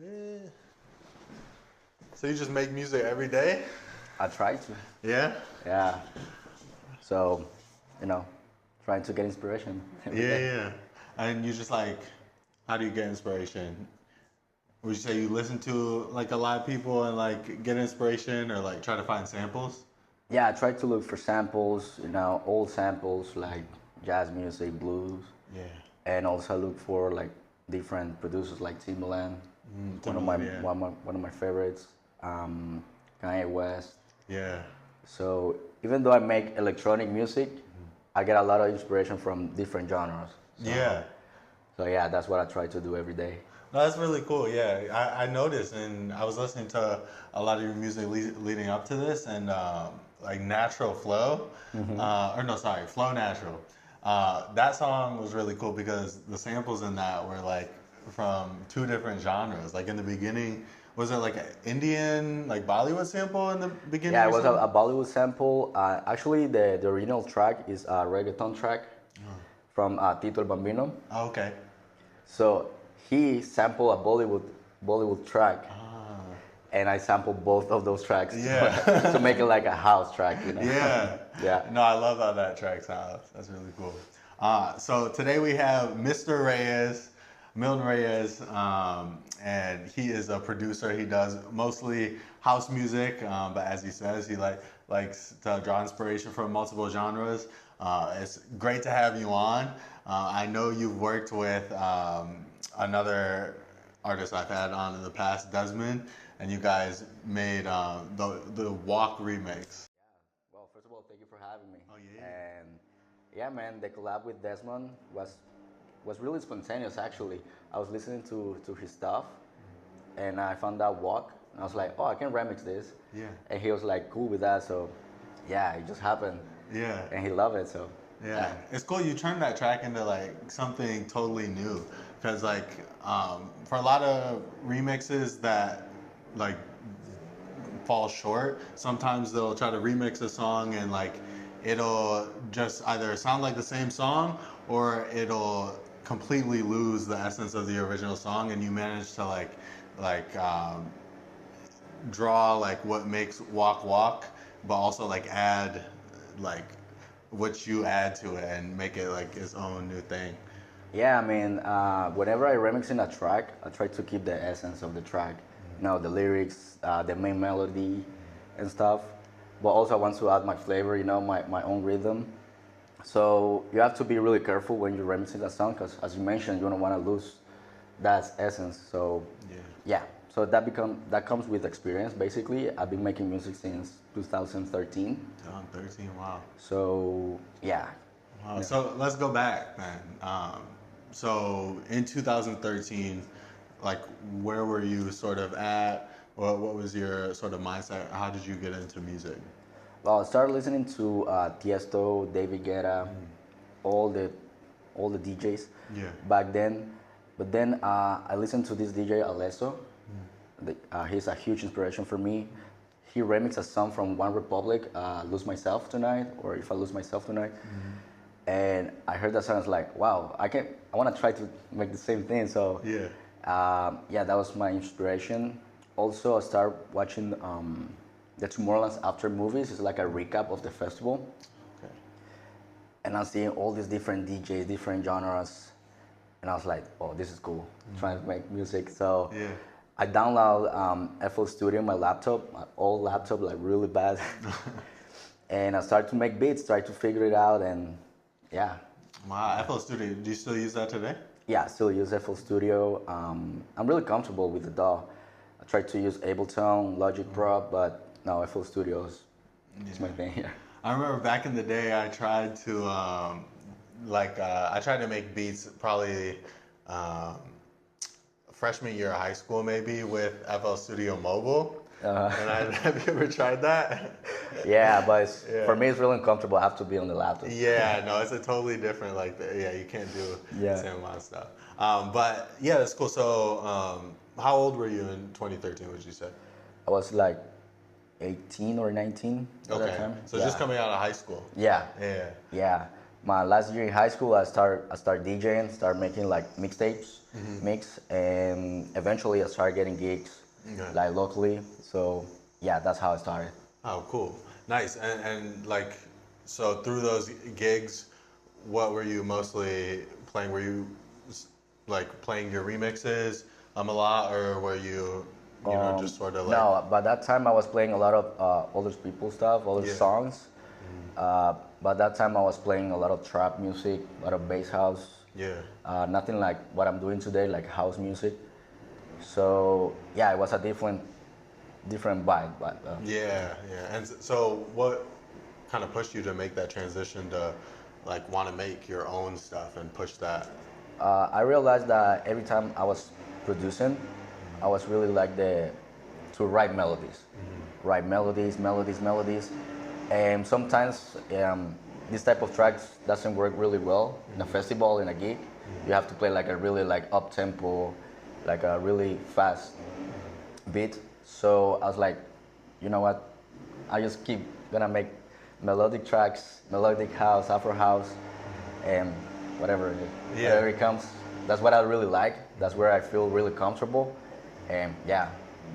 Yeah. So you just make music every day? I try to. Yeah? Yeah. So, trying to get inspiration every Yeah, day. yeah. And you just like, how do you get inspiration? Would you say you listen to like a lot of people and like get inspiration or like try to find samples? Yeah, I try to look for samples, old samples like jazz music, blues, Yeah. and also look for like different producers like Timbaland, Timberland, yeah. one of my favorites, um, Kanye West. Yeah. So even though I make electronic music, I get a lot of inspiration from different genres. Yeah. So yeah, that's what I try to do every day. No, that's really cool. Yeah, I noticed, and I was listening to a lot of your music leading up to this, and like Natural Flow, or no, sorry, Flow Natural. That song was really cool because the samples in that were like from two different genres. Like in the beginning, was it like an Indian, like Bollywood sample in the beginning Yeah, it or was a something? Bollywood sample. Actually, the original track is a reggaeton track from Tito el Bambino. Oh, okay. So he sampled a Bollywood track, Ah, and I sampled both of those tracks to yeah. make it like a house track. Yeah. Yeah. No, I love how that track sounds. That's really cool. So today we have Mr. Reyez, Milton Reyes, and he is a producer. He does mostly house music, but as he says, he likes to draw inspiration from multiple genres. It's great to have you on. I know you've worked with another artist I've had on in the past, Desmond, and you guys made the Walk remix. Well, first of all, thank you for having me. Oh yeah. And yeah, man, the collab with Desmond was really spontaneous. Actually, I was listening to his stuff, and I found that Walk, and I was like, oh, I can remix this. Yeah. And he was like, cool with that. So yeah, it just happened, Yeah. and he loved it. So Yeah, it's cool. You turned that track into like something totally new, because like for a lot of remixes that like fall short, sometimes they'll try to remix a song and like it'll just either sound like the same song or it'll completely lose the essence of the original song, and you manage to like draw like what makes Walk Walk, but also like add like what you add to it and make it like its own new thing. yeah, I mean, whenever I remix in a track, I try to keep the essence of the track, the lyrics, the main melody, and stuff. But also, I want to add my flavor, my own rhythm. So you have to be really careful when you're remixing a song, because as you mentioned, you don't want to lose that essence. So Yeah. yeah, so that comes with experience. Basically, I've been making music since 2013. On 13, wow. So yeah, Wow. yeah. So let's go back then. So in 2013, like where were you sort of at? What was your sort of mindset? How did you get into music? Well, I started listening to Tiesto, David Guetta, all the all the DJs Yeah. back then. But then I listened to this DJ Alesso. He's a huge inspiration for me. He remixed a song from One Republic, "Lose Myself Tonight," or "If I Lose Myself Tonight." And I heard that song. I was like, "Wow, I want to try to make the same thing." So Yeah. yeah, that was my inspiration. Also, I started watching the Tomorrowland's After movies. It's like a recap of the festival, Okay. and I'm seeing all these different DJs, different genres, and I was like, "Oh, this is cool." Trying to make music, so Yeah. I download FL Studio on my laptop, my old laptop, like really bad, and I started to make beats, try to figure it out, and yeah, Wow. FL Studio. Do you still use that today? yeah, I still use FL Studio. I'm really comfortable with the DAW. I tried to use Ableton, Logic Pro, but no, FL Studios is my thing here. I remember back in the day, I tried to I tried to make beats probably um, freshman year of high school maybe with FL Studio Mobile. And have you ever tried that? Yeah, but for Yeah. me, it's really uncomfortable. I have to be on the laptop. Yeah, no, it's a totally different yeah, you can't do the Yeah. same amount of stuff. But yeah, that's cool. So, how old were you in 2013? Would you say? I was like 18 or 19 at that Okay, time. so Yeah. just coming out of high school. Yeah. Yeah. Yeah. My last year in high school, I start DJing, start making like mixtapes, mix, and eventually I started getting gigs, Okay. like locally. So yeah, that's how I started. Oh, cool. Nice. And like, so through those gigs, what were you mostly playing? Were you like playing your remixes a lot, or were you know, just sort of like, No, by that time I was playing a lot of older people stuff, older yeah, songs. By that time I was playing a lot of trap music, a lot of bass house. yeah, Nothing like what I'm doing today, like house music. So yeah, it was a different vibe. But yeah? And so, what kind of pushed you to make that transition to like want to make your own stuff and push that? I realized that every time I was producing, I was really like the to write melodies, write melodies, and sometimes this type of tracks doesn't work really well in a festival, in a gig. You have to play like a really like up tempo, like a really fast beat. So I was like, you know what? I just keep gonna make melodic tracks, melodic house, Afro house, and whatever, Yeah. whatever it comes. That's what I really like. That's where I feel really comfortable, and yeah,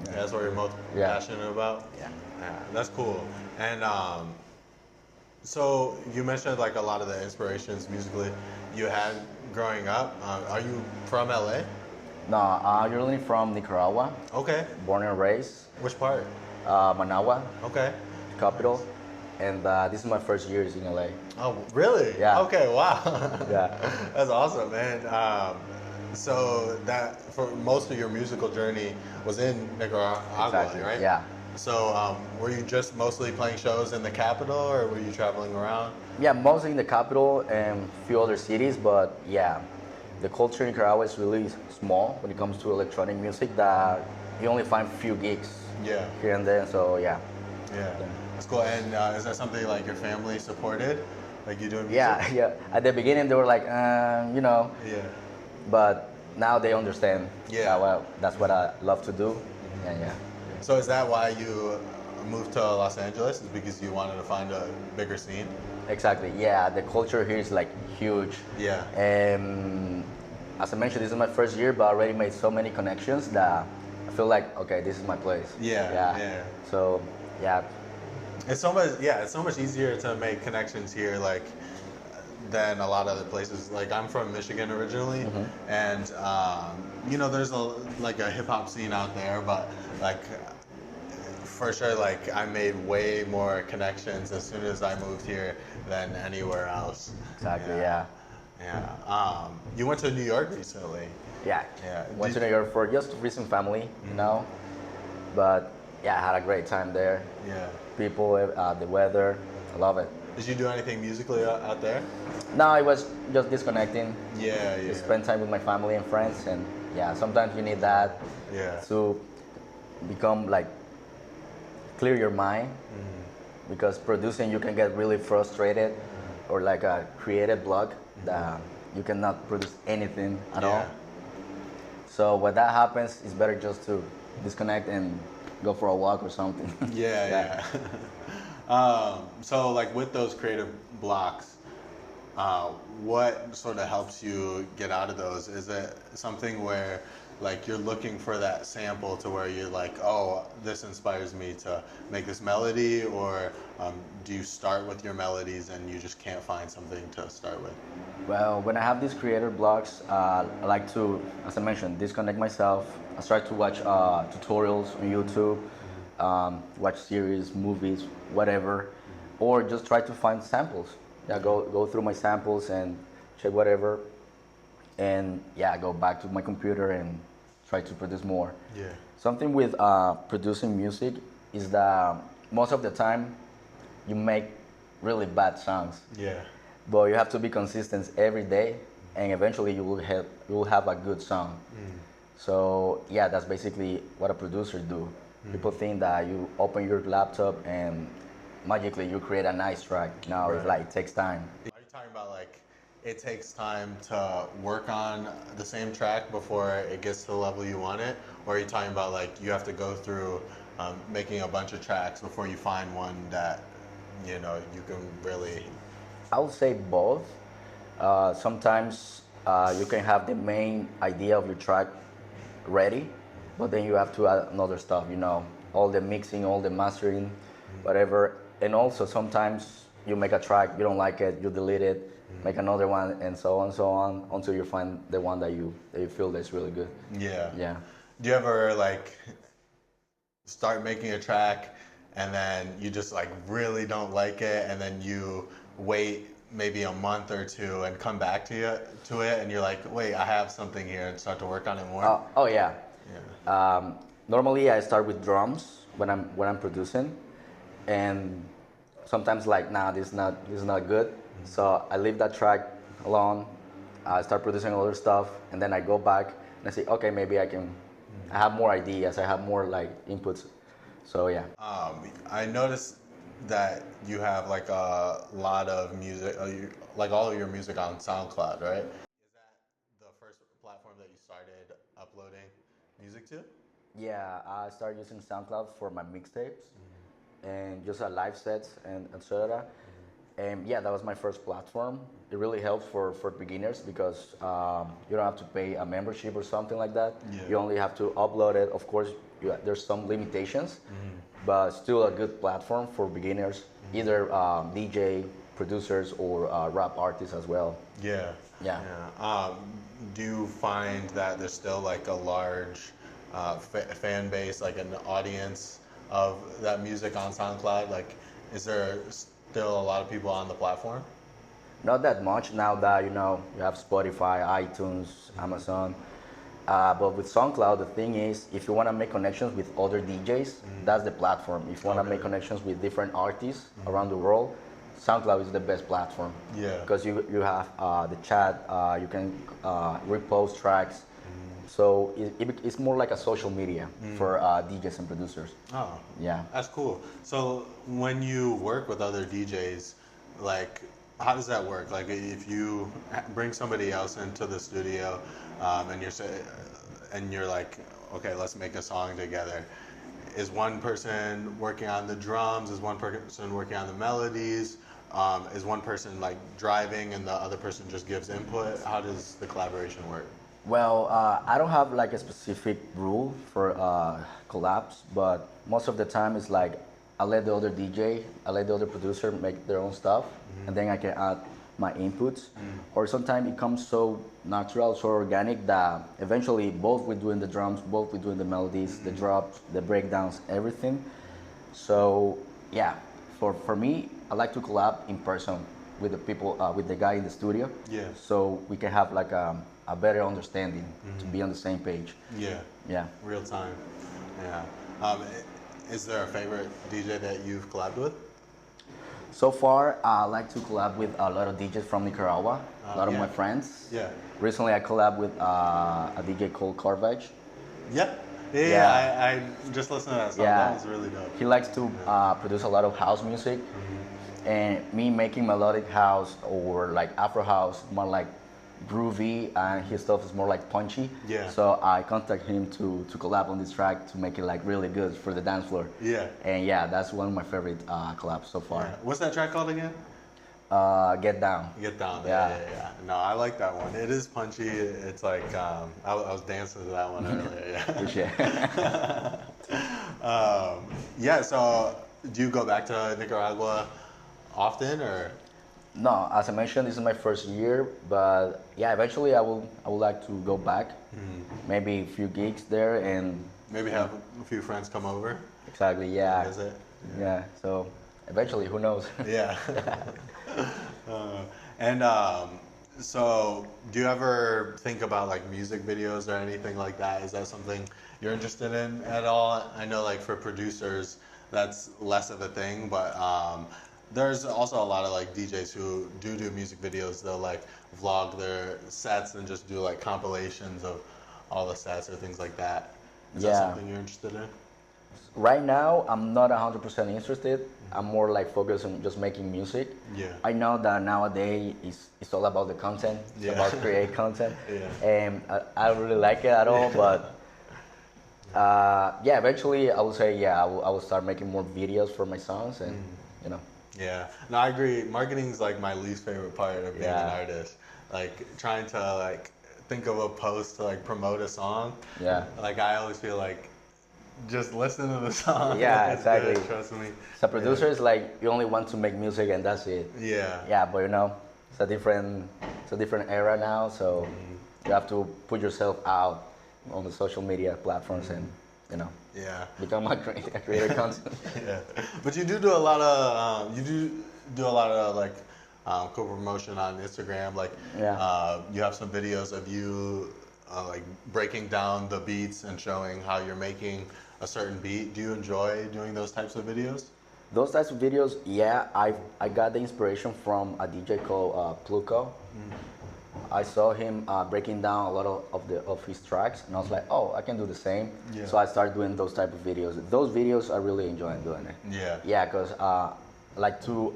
Yeah, that's what you're most yeah, passionate about. yeah. Yeah, that's cool. And so you mentioned like a lot of the inspirations musically you had growing up. Are you from LA? No, I'm originally from Nicaragua, Okay. born and raised, Which part? Managua, Okay. capital, Nice. and this is my first years in LA. Oh, really? Yeah. Okay. Wow. Yeah, That's awesome, man. So that for most of your musical journey was in Nicaragua, exactly. right? Yeah, So were you just mostly playing shows in the capital, or were you traveling around? yeah, mostly in the capital and a few other cities, but yeah, the culture in Nicaragua is really small when it comes to electronic music. That you only find few gigs Yeah. here and there. So yeah, Yeah. That's cool. And is that something like your family supported? Like you doing music? yeah, yeah. At the beginning, they were like, you know, Yeah. but now they understand Yeah. that well, that's what I love to do. And yeah, So is that why you moved to Los Angeles? Is because you wanted to find a bigger scene? exactly. Yeah, the culture here is like huge. Yeah. And as I mentioned, this is my first year, but I already made so many connections that I feel like, okay, this is my place. Yeah, Yeah. yeah. So, yeah, It's so much, yeah, it's so much easier to make connections here, like, than a lot of other places. Like, I'm from Michigan originally, and you know, there's a hip hop scene out there, but like, for sure, like, I made way more connections as soon as I moved here than anywhere else. exactly. Yeah. Yeah. You went to New York recently. Yeah. Yeah. Went to Did- New York for just recent family, you know. But yeah, I had a great time there. Yeah. People, the weather, I love it. Did you do anything musically out there? No, it was just disconnecting. Yeah, yeah. Just spend time with my family and friends, and yeah, sometimes you need that Yeah. to become like clear your mind. Because producing, you can get really frustrated or like a creative block that you cannot produce anything at all. Yeah. So when that happens, it's better just to disconnect and go for a walk or something. Yeah, yeah. So like with those creative blocks, what sort of helps you get out of those? Is it something where like you're looking for that sample to where you're like, oh, this inspires me to make this melody, or do you start with your melodies and you just can't find something to start with? Well, when I have these creative blocks, I like to, as I mentioned, disconnect myself. I start to watch tutorials on YouTube, watch series, movies, whatever, or just try to find samples. Yeah, go through my samples and check whatever, and yeah, go back to my computer and try to produce more. Yeah. Something with producing music is that most of the time you make really bad songs, Yeah. but you have to be consistent every day, and eventually you will have a good song. So yeah, that's basically what a producer do. People think that you open your laptop and magically you create a nice track. No, it's Right. like it takes time. Are you talking about like it takes time to work on the same track before it gets to the level you want it? Or are you talking about like you have to go through making a bunch of tracks before you find one that you know you can really? I would say both. Sometimes you can have the main idea of your track ready, but then you have to add another stuff, all the mixing, all the mastering, whatever. And also sometimes you make a track, you don't like it, you delete it, make another one, and so on, until you find the one that you feel that's really good. Yeah. Yeah. Do you ever like start making a track and then you just like really don't like it and then you wait maybe a month or two and come back to it and you're like, wait, I have something here, and start to work on it more? Oh yeah. Yeah. Normally I start with drums when I'm producing, and sometimes like, nah, this is not good. So I leave that track alone. I start producing other stuff, and then I go back and I say, okay, maybe I have more ideas, I have more like inputs. So yeah. I noticed that you have like a lot of music, like all of your music on SoundCloud, right? Is that the first platform that you started uploading music to? Yeah, I started using SoundCloud for my mixtapes and just live sets and etc. And yeah, that was my first platform. It really helps for beginners because you don't have to pay a membership or something like that. Yeah. You only have to upload it. Of course, there's some limitations, but still a good platform for beginners, either DJ, producers, or rap artists as well. Yeah. Yeah. Yeah. Do you find that there's still like a large fan base, like an audience of that music on SoundCloud? Like, is there still a lot of people on the platform? Not that much now that you have Spotify, iTunes, Amazon. But with SoundCloud, the thing is, if you want to make connections with other DJs, that's the platform. If you want to make connections with different artists around the world, SoundCloud is the best platform. Yeah. Because you have the chat, you can repost tracks. So it's more like a social media for DJs and producers. Oh, Yeah. that's cool. So when you work with other DJs, like, how does that work? Like, if you bring somebody else into the studio, and you're like, okay, let's make a song together. Is one person working on the drums? Is one person working on the melodies? Is one person like driving and the other person just gives input? How does the collaboration work? Well, I don't have like a specific rule for collabs, but most of the time it's like I let the other DJ, I let the other producer make their own stuff, and then I can add my inputs. Or sometimes it comes so natural, so organic that eventually both we're doing the drums, both we're doing the melodies, the drops, the breakdowns, everything. So yeah, for me, I like to collab in person with the people, with the guy in the studio. Yeah. So we can have like a better understanding to be on the same page. Yeah. Yeah. Real time. Yeah. Is there a favorite DJ that you've collabed with? So far, I like to collab with a lot of DJs from Nicaragua, a lot of Yeah. my friends. Yeah. Recently, I collabed with a DJ called Carvage. Yep. Yeah. Yeah. I just listened to that song. Yeah. That was really dope. He likes to produce a lot of house music, and me making melodic house or like Afro house, more like groovy, and his stuff is more like punchy. Yeah. So I contact him to collab on this track to make it like really good for the dance floor. Yeah. And yeah, that's one of my favorite collabs so far. Yeah. What's that track called again? Get Down. Get Down. Yeah. Yeah. No, I like that one. It is punchy. It's like I was dancing to that one earlier. Yeah. Appreciate Yeah. So, do you go back to Nicaragua often, or? No, as I mentioned, this is my first year, but yeah, eventually I would like to go back. Maybe a few gigs there, and Maybe have a few friends come over, exactly, yeah. visit. Yeah, so eventually, who knows? Yeah. And so, do you ever think about like music videos or anything like that? Is that something you're interested in at all? I know, like for producers, that's less of a thing, but there's also a lot of like DJs who do music videos. They'll like vlog their sets and just do like compilations of all the sets or things like that. Is that Yeah. something you're interested in? Right now, I'm not 100% interested. I'm more like focused on just making music. Yeah. I know that nowadays it's all about the content. It's Yeah. about create content. Yeah. And I don't really like it at all, but yeah, eventually I would say, yeah, I will start making more videos for my songs and, you know. Yeah, no, I agree. Marketing's like my least favorite part of being an Yeah. artist. like trying to like think of a post to like promote a song. Yeah. Like I always feel like just listen to the song. Yeah, It's good, exactly. trust me. So producer is like you only want to make music and that's it. Yeah. Yeah, but you know, it's a different era now. So you have to put yourself out on the social media platforms and you know Yeah. become a creator content. Yeah. But you do a lot of do a lot of like co-promotion on Instagram. Like Yeah. you have some videos of you like breaking down the beats and showing how you're making a certain beat. Do you enjoy doing those types of videos? Those types of videos, yeah, I got the inspiration from a DJ called Pluko. I saw him breaking down a lot of his tracks, and I was like, oh, I can do the same. Yeah. So I started doing those type of videos. Those videos I really enjoy doing it. Yeah. Yeah, because I like to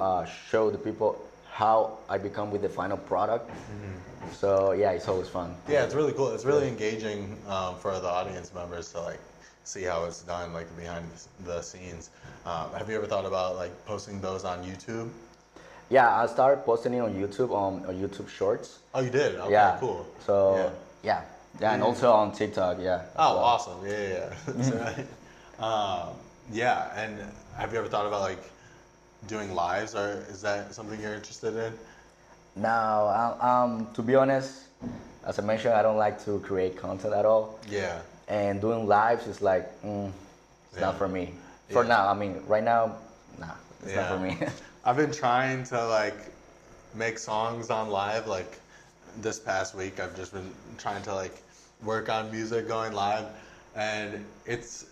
show the people how I become with the final product. So yeah, it's always fun. Yeah, it's really cool. It's really engaging for the audience members to like see how it's done, like behind the scenes. Have you ever thought about like posting those on YouTube? Yeah, I started posting it on YouTube on YouTube Shorts. Oh, you did? Okay, Yeah. cool. So yeah, and also on TikTok. Yeah. Oh, So, awesome. Yeah, yeah. So, yeah, and have you ever thought about like doing lives, or is that something you're interested in? now, to be honest, as I mentioned, I don't like to create content at all. Yeah. And doing lives is like, it's not Yeah. for me. For Yeah. now, I mean, right now, nah, it's not Yeah. for me. I've been trying to like make songs on live. Like this past week, I've just been trying to like work on music going live, and it's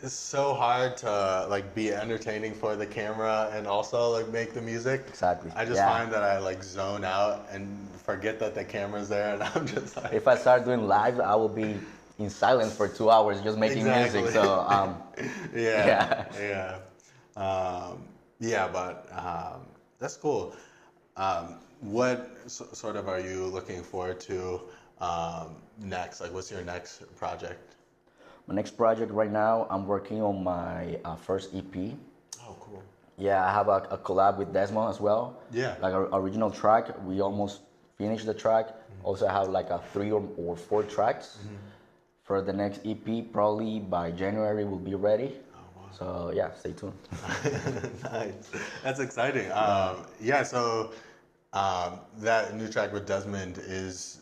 so hard to like be entertaining for the camera and also like make the music. Exactly. I just Yeah. find that I like zone out and forget that the camera's there, and I'm just like. If I start doing live, I will be in silence for 2 hours just making Exactly. music. So Yeah, Yeah. yeah, yeah. But that's cool. What sort of are you looking forward to next? Like, what's your next project? my next project right now, I'm working on my first EP. Oh, cool. Yeah, I have a collab with Desmond as well. Yeah. Like an original track. We almost finished the track. Also, I have like a 3 or 4 tracks for the next EP. Probably by January will be ready. So yeah, stay tuned. Nice. That's exciting. Yeah. So that new track with Desmond is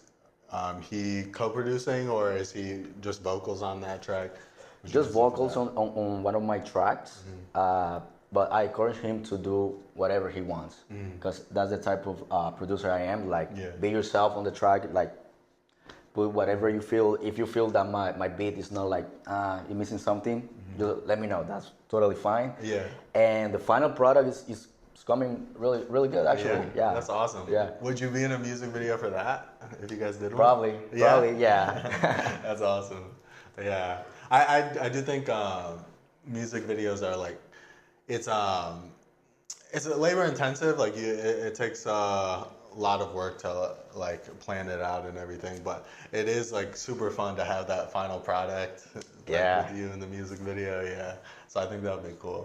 he co-producing, or is he just vocals on that track? Would you Just consider vocals that? on one of my tracks. But I encourage him to do whatever he wants because that's the type of producer I am. Like, Yeah. be yourself on the track. Like, put whatever you feel. If you feel that my beat is not like you're missing something, just let me know. That's totally fine. Yeah. And the final product is coming really good actually. Yeah. That's awesome. Yeah. Would you be in a music video for that if you guys did one? Probably. Yeah? Probably. Yeah. That's awesome. Yeah. I do think music videos are like it's labor intensive. Like it takes a lot of work to like plan it out and everything, but it is like super fun to have that final product like, Yeah. with you in the music video. Yeah. So I think that would be cool.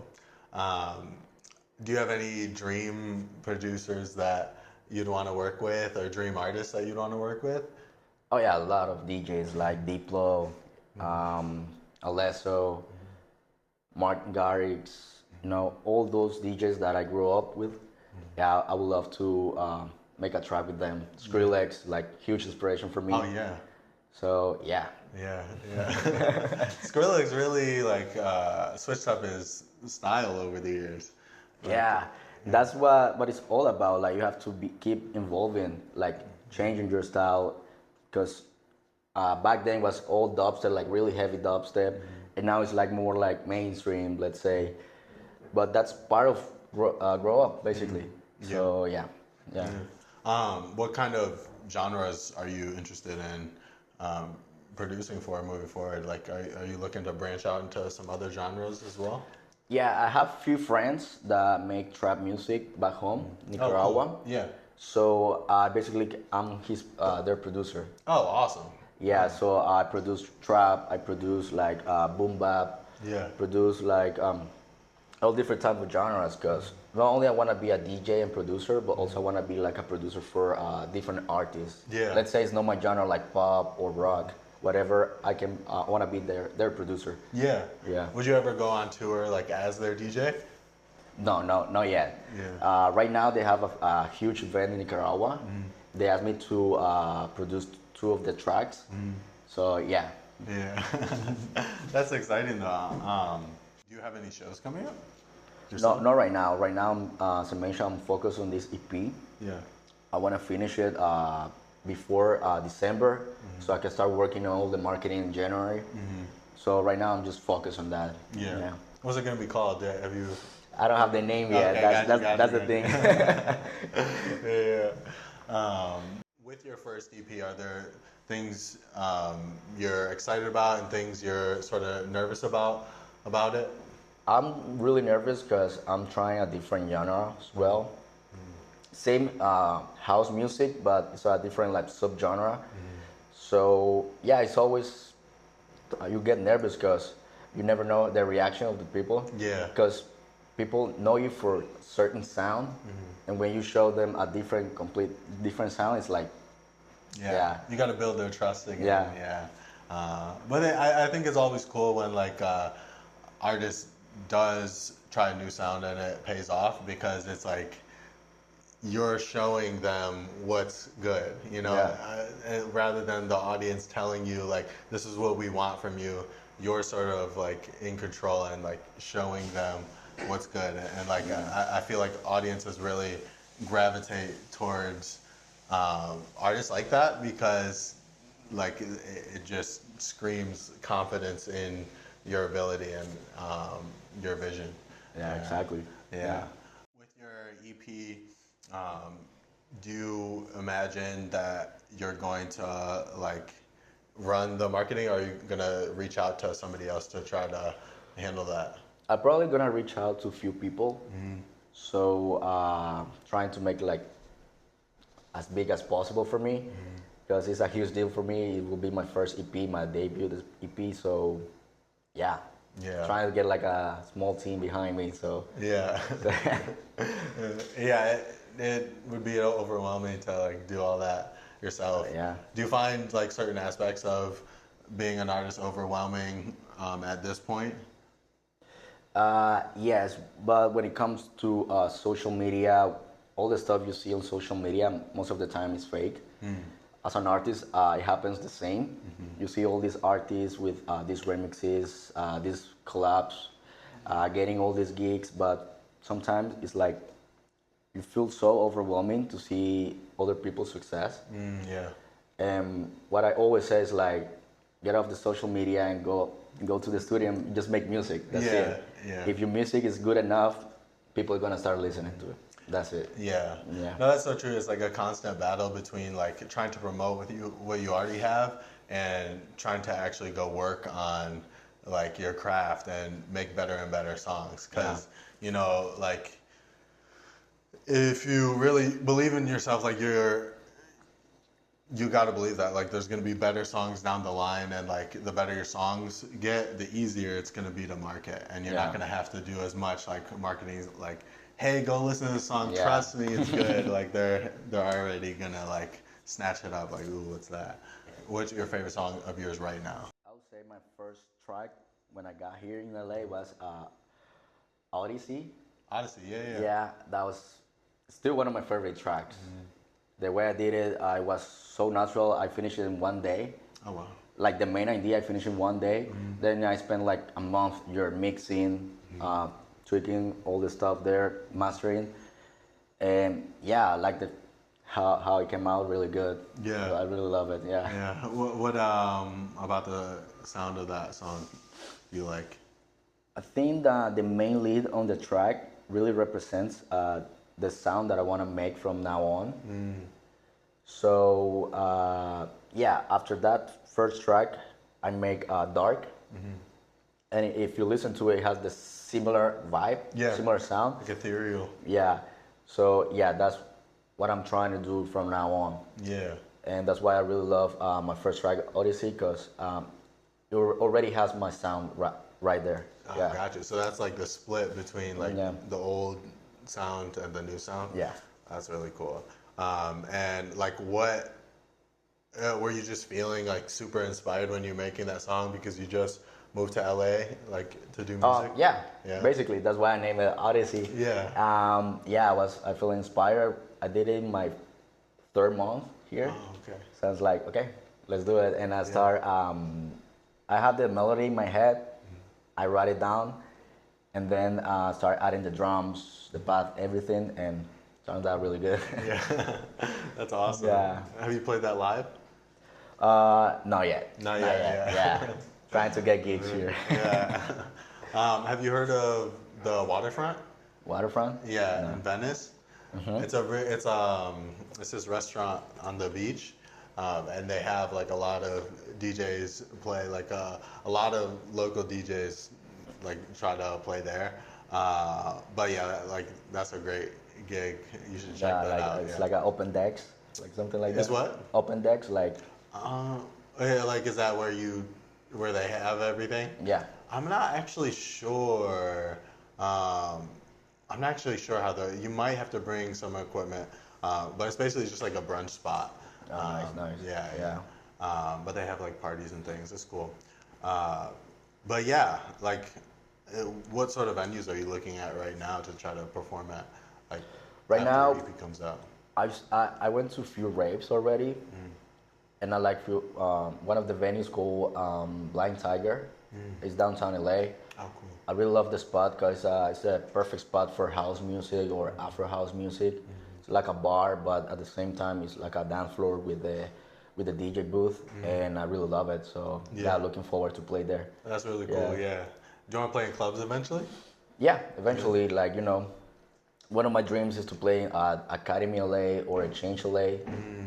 Do you have any dream producers that you'd want to work with, or dream artists that you'd want to work with? Oh yeah, a lot of DJs like Diplo, Alesso, Martin Garrix, all those DJs that I grew up with. Yeah, I would love to make a track with them. Skrillex, like huge inspiration for me. Oh yeah. So yeah. Yeah, yeah. Skrillex really like switched up his style over the years. Yeah, that's what it's all about. Like you have to keep evolving, like changing your style, because back then it was all dubstep, like really heavy dubstep, and now it's like more like mainstream, let's say. But that's part of grow up basically. So yeah, yeah. What kind of genres are you interested in producing for moving forward? Like, are you looking to branch out into some other genres as well? Yeah, I have few friends that make trap music back home, Nicaragua. Oh, cool. Yeah. So basically, I'm their producer. Oh, awesome. Yeah, so I produce trap, I produce like boom bap, Yeah. produce like all different type of genres. Because not only I want to be a DJ and producer, but also I want to be like a producer for different artists. Yeah. Let's say it's not my genre like pop or rock, whatever. I can want to be their producer. Yeah. Yeah. Would you ever go on tour like as their DJ? No, no, not yet. Yeah. Right now they have a huge event in Nicaragua. They asked me to produce two of the tracks. So yeah. Yeah. That's exciting though. Do you have any shows coming up? No, not right now. Right now, as I mentioned, I'm focused on this EP. Yeah. I want to finish it before December, so I can start working on all the marketing in January. So right now, I'm just focused on that. Yeah. What's it gonna be called? Have you? I don't have the name yet. Okay, That's the thing. Yeah. With your first EP, are there things you're excited about and things you're sort of nervous about it? I'm really nervous because I'm trying a different genre as well. Same house music, but it's a different like subgenre. So yeah, it's always you get nervous because you never know the reaction of the people. Yeah. Because people know you for certain sound, and when you show them a complete different sound, it's like yeah. You got to build their trust again. Yeah. Yeah. But I think it's always cool when like artist does try a new sound and it pays off because it's like you're showing them what's good, you know, rather than the audience telling you like this is what we want from you. You're sort of like in control and like showing them what's good, and like I feel like audiences really gravitate towards artists like that because like it just screams confidence in your ability and your vision. yeah, exactly. Yeah. With your EP, do you imagine that you're going to like run the marketing, or are you gonna reach out to somebody else to try to handle that? I'm probably gonna reach out to a few people. So trying to make like as big as possible for me because it's a huge deal for me. It will be my first EP, my debut EP. So yeah, trying to get like a small team behind me. So yeah, yeah, it would be overwhelming to like do all that yourself. Yeah. Do you find like certain aspects of being an artist overwhelming at this point? Yes, but when it comes to social media, all the stuff you see on social media, most of the time is fake. As an artist, it happens the same. You see all these artists with these remixes, these collabs, getting all these gigs, but sometimes it's like you feel so overwhelming to see other people's success. Yeah. And what I always say is like, get off the social media and go to the studio and just make music. That's it. Yeah. If your music is good enough, people are gonna start listening to it. That's it. Yeah. Yeah. No, that's so true. It's like a constant battle between like trying to promote what you already have and trying to actually go work on like your craft and make better and better songs. Because you know, like if you really believe in yourself, like you got to believe that like there's going to be better songs down the line, and like the better your songs get, the easier it's going to be to market, and you're not going to have to do as much like marketing, like hey, go listen to this song, trust me, it's good. Like they're already going to like snatch it up, like ooh, what's that? What's your favorite song of yours right now? I would say my first track when I got here in LA was Odyssey. Odyssey, yeah. Yeah, that was still one of my favorite tracks. The way I did it, it was so natural. I finished it in one day. Oh wow. Like the main idea, I finished in one day. Then I spent like a month mixing, tweaking all the stuff there, mastering, and yeah, I like how it came out really good. Yeah. So I really love it. Yeah. Yeah. What about the sound of that song you like? I think that the main lead on the track really represents the sound that I want to make from now on. So yeah, after that first track, I make Dark, and if you listen to it, it has the similar vibe, similar sound, like ethereal. Yeah. So yeah, that's what I'm trying to do from now on. Yeah. And that's why I really love my first track, Odyssey, because it already has my sound right there. Oh, Yeah. gotcha. So that's like the split between like Yeah. the old sound and the new sound. Yeah. That's really cool. And like, what were you just feeling like super inspired when you're making that song because you just moved to LA like to do music? Yeah. Yeah. Basically, that's why I named it Odyssey. Yeah. Yeah, I feel inspired. I did it in my third month here. Oh, okay. So I was like, okay, let's do it. And I have the melody in my head. I write it down, and then start adding the drums, the path, everything, and turned out really good. Yeah. That's awesome. Yeah. Have you played that live? Not yet. Not yet, yeah. Yeah. Trying to get gigs here. Yeah. Have you heard of the Waterfront? Waterfront? Yeah, in Venice. It's this restaurant on the beach, and they have like a lot of DJs play. Like a lot of local DJs like try to play there. But yeah, like that's a great gig. You should check Yeah, that out. it's Yeah. like an open decks, like something like that. It's what? Open decks, like Yeah, like is that where they have everything? yeah. I'm not actually sure. I'm not actually sure how you might have to bring some equipment, but it's basically just like a brunch spot. Nice. Yeah, Yeah. but they have like parties and things. It's cool. But yeah, like, what sort of venues are you looking at right now to try to perform at? Like, Right after now, the EP comes out. I went to a few raves already, and I like one of the venues called Blind Tiger. It's downtown LA. Oh, cool. I really love the spot because it's a perfect spot for house music or Afro house music. It's like a bar, but at the same time, it's like a dance floor with the DJ booth, and I really love it. So yeah, looking forward to play there. That's really cool. Yeah. Do you want to play in clubs eventually? Yeah, eventually, like one of my dreams is to play at Academy LA or Exchange LA,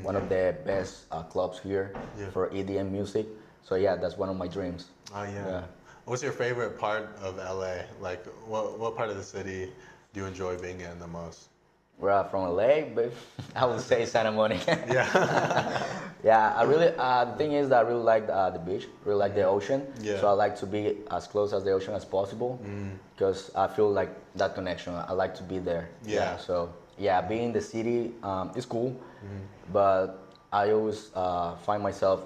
one of the best clubs here for EDM music. So yeah, that's one of my dreams. Oh yeah. Yeah. What's your favorite part of LA? Like, what part of the city do you enjoy being in the most? We're from LA, but I would say Santa Monica. Yeah. Yeah, I really. The thing is that I really like the beach, really like the ocean. Yeah. So I like to be as close as the ocean as possible, because I feel like that connection. I like to be there. Yeah. So yeah, being in the city is cool, but I always find myself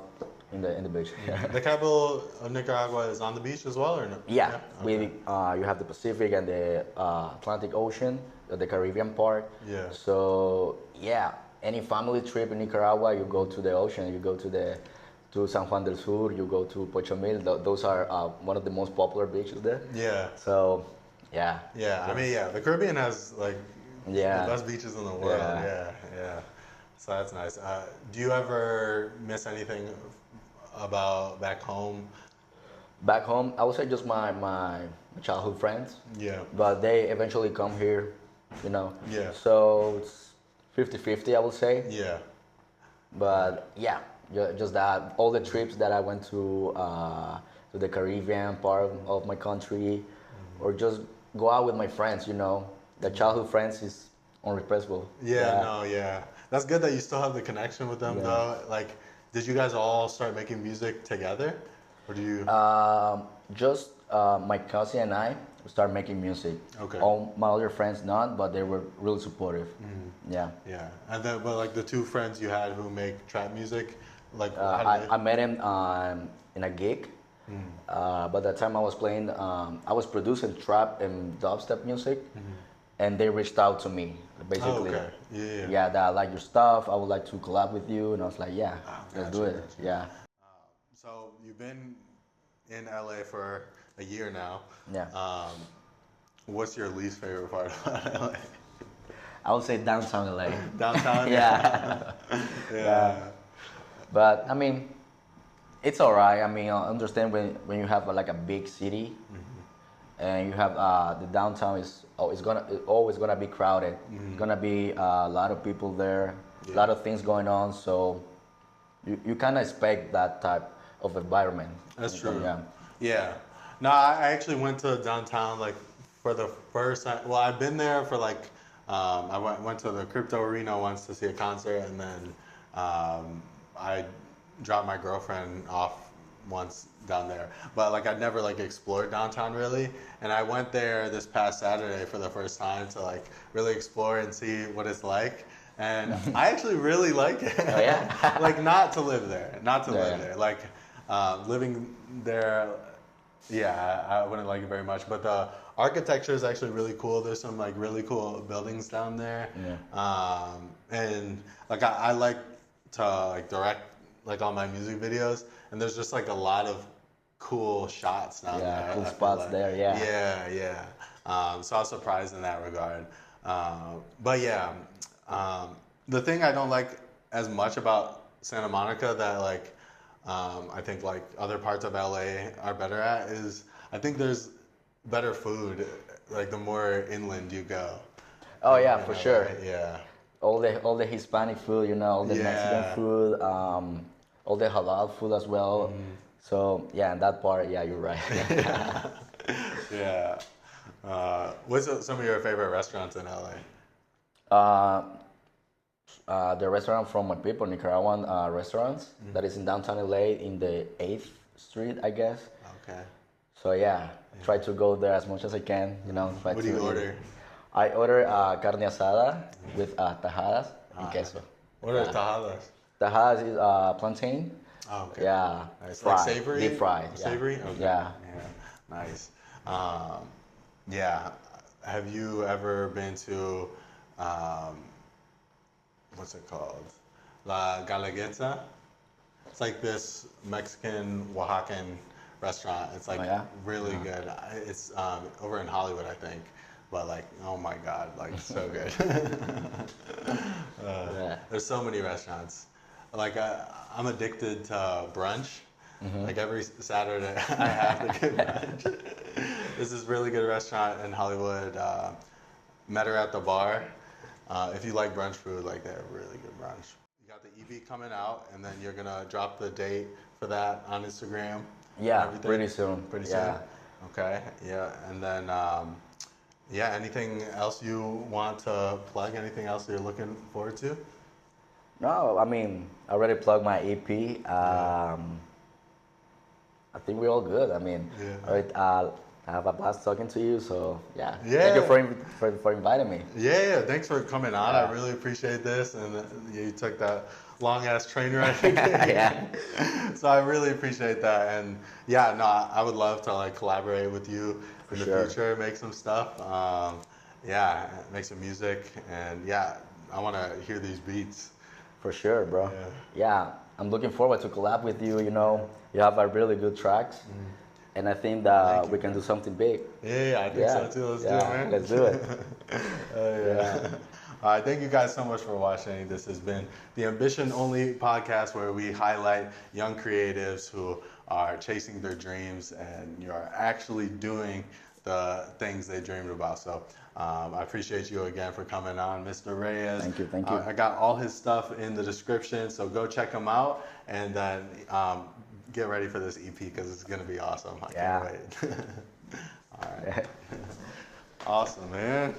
in the beach. The capital of Nicaragua is on the beach as well, or no? Yeah, Okay. you have the Pacific and the Atlantic Ocean, the Caribbean part. Yeah. So yeah, any family trip in Nicaragua, you go to the ocean. You go to San Juan del Sur. You go to Pochomil. Those are one of the most popular beaches there. Yeah. So yeah. Yeah. I mean, yeah. The Caribbean has like Yeah. the best beaches in the world. Yeah. Yeah. Yeah. So that's nice. Do you ever miss anything about back home? Back home, I would say just my childhood friends. Yeah. But they eventually come here, Yeah. So it's 50-50, I would say. Yeah. But yeah, just that all the trips that I went to the Caribbean part of my country, or just go out with my friends. The childhood friends is unreplaceable. Yeah. No. Yeah. That's good that you still have the connection with them, Yeah. though. Like, did you guys all start making music together, or do you? Just my cousin and I started making music. Okay. All my other friends not, but they were really supportive. Yeah. Yeah. And then, but like the two friends you had who make trap music, like, how did I met him in a gig. But that time I was playing, I was producing trap and dubstep music, and they reached out to me, basically. Oh, okay. Yeah. Yeah, that I like your stuff. I would like to collab with you, and I was like, yeah, let's do it. gotcha. Yeah, So you've been in LA for a year now. yeah. What's your least favorite part about LA? I would say downtown LA. Downtown? Yeah. Yeah. But I mean, it's alright. I mean, I understand when you have like a big city, and you have the downtown is always gonna be crowded. Gonna be a lot of people there, a lot of things going on. So you kind of expect that type of environment. That's true. Yeah. Yeah. No, I actually went to downtown like for the first time. Well, I've been there for like, I went to the Crypto Arena once to see a concert, and then I dropped my girlfriend off once down there, but like I'd never like explored downtown really. And I went there this past Saturday for the first time to like really explore and see what it's like. And I actually really like it. Oh, yeah? Like not to live there, not to live Yeah. there. Like living there, yeah, I wouldn't like it very much. But the architecture is actually really cool. There's some like really cool buildings down there. Yeah. And like I like to like direct like all my music videos, and there's just like a lot of cool shots down Yeah, there. cool I feel spots like. there, yeah. Yeah. So I was surprised in that regard. But yeah, the thing I don't like as much about Santa Monica that like I think like other parts of LA are better at is I think there's better food like the more inland you go. Oh yeah, in for LA. sure. Yeah. All the Hispanic food, all the Mexican Yeah. food, all the halal food as well. So yeah, in that part, yeah, you're right. Yeah. What's some of your favorite restaurants in LA? The restaurant from my people, Nicaraguan restaurants, that is in downtown LA in the 8th Street, I guess. Okay. So yeah, try to go there as much as I can, try What to do you eat. order? I order carne asada with tajadas and queso. What are Yeah. tajadas? Tajadas is plantain. Oh, okay. Yeah, Nice. fried, Like savory? deep fried. Yeah. Savory? Okay. Yeah. Nice. Yeah. Have you ever been to, what's it called? La Galagueta? It's like this Mexican Oaxacan restaurant. It's like Oh, yeah? really good. It's over in Hollywood, I think. But like, oh my God, like so good. Yeah. There's so many restaurants. Like I'm addicted to brunch. Like every Saturday, I have to get brunch. There's this really good restaurant in Hollywood. Met her at the bar. If you like brunch food, like they have really good brunch. You got the EP coming out, and then you're gonna drop the date for that on Instagram. and Yeah, everything? pretty soon. Pretty Yeah. soon. Okay. Yeah, and then yeah. Anything else you want to plug? Anything else you're looking forward to? No, I mean, I already plugged my EP. I think we're all good. I mean, Yeah. all right, I have a blast talking to you. So yeah, Yeah. thank you for inviting me. Yeah. Thanks for coming on. Yeah. I really appreciate this, and you took that long ass train ride. Yeah. So I really appreciate that, and yeah, no, I would love to like collaborate with you in the sure. future, make some stuff. Yeah, make some music, and yeah, I want to hear these beats. For sure, bro. Yeah. Yeah, I'm looking forward to collab with you. You have a really good tracks, and I think that Thank you, we can do something big. Yeah, I think so too. Let's do it, man. Let's do it. Yeah. All right, thank you guys so much for watching. This has been the Ambition Only podcast where we highlight young creatives who are chasing their dreams and you are actually doing the things they dreamed about. So I appreciate you again for coming on, Mr. Reyez. Thank you. I got all his stuff in the description, so go check him out and then get ready for this EP because it's going to be awesome. I can't wait. All right. Awesome, man.